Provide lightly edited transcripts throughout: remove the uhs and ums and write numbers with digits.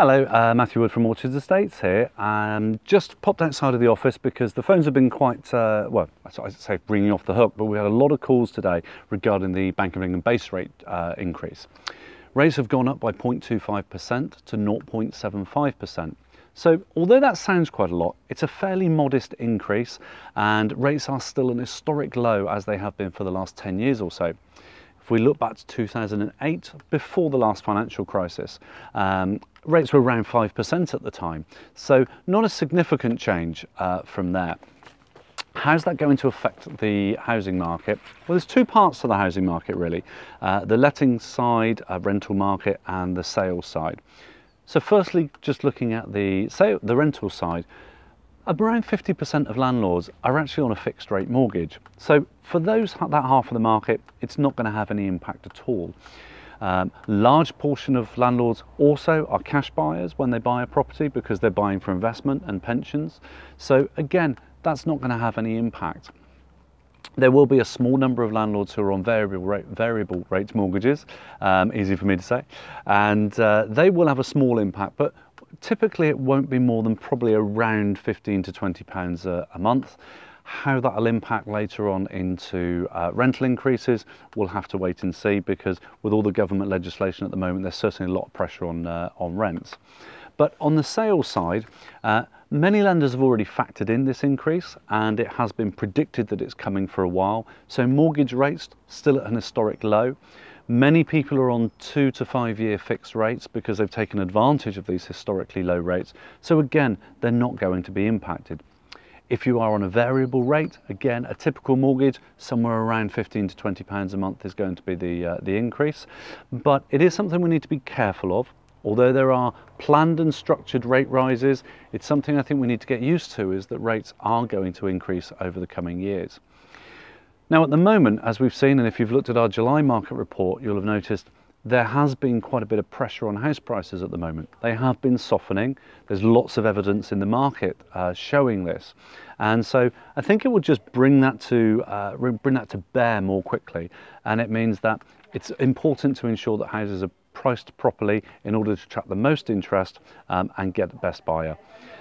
Hello, Mathew Wood from Orchards Estates here. Just popped outside of the office because the phones have been quite, well, I say ringing off the hook, but we had a lot of calls today regarding the Bank of England base rate increase. Rates have gone up by 0.25% to 0.75%. So although that sounds quite a lot, it's a fairly modest increase and rates are still an historic low as they have been for the last 10 years or so. If we look back to 2008, before the last financial crisis, rates were around 5% at the time. So not a significant change from there. How's that going to affect the housing market? Well, there's two parts to the housing market really. The letting side, rental market, and the sales side. So firstly, just looking at the rental side, around 50% of landlords are actually on a fixed rate mortgage. So for that half of the market, it's not going to have any impact at all. Large portion of landlords also are cash buyers when they buy a property because they're buying for investment and pensions. So again, that's not going to have any impact. There will be a small number of landlords who are on variable rate mortgages, easy for me to say, and they will have a small impact, but typically it won't be more than probably around £15 to £20 a month. How that'll impact later on into rental increases, we'll have to wait and see, because with all the government legislation at the moment, there's certainly a lot of pressure on rents. But on the sales side, many lenders have already factored in this increase, and it has been predicted that it's coming for a while. So mortgage rates still at an historic low. Many people are on 2 to 5 year fixed rates because they've taken advantage of these historically low rates. So again, they're not going to be impacted. If you are on a variable rate, again, a typical mortgage, somewhere around £15 to £20 a month is going to be the increase. But it is something we need to be careful of. Although there are planned and structured rate rises, it's something I think we need to get used to, is that rates are going to increase over the coming years. Now at the moment, as we've seen, and if you've looked at our July market report, you'll have noticed there has been quite a bit of pressure on house prices at the moment. They have been softening. There's lots of evidence in the market showing this. And so I think it will just bring that to bear more quickly. And it means that it's important to ensure that houses are priced properly in order to attract the most interest and get the best buyer.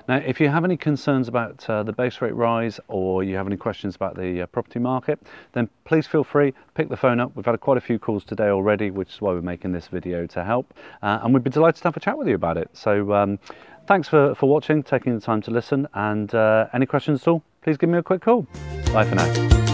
Now, if you have any concerns about the base rate rise, or you have any questions about the property market, then please feel free, pick the phone up. We've had quite a few calls today already, which is why we're making this video to help. And we'd be delighted to have a chat with you about it. So thanks for watching, taking the time to listen, and any questions at all, please give me a quick call. Bye for now.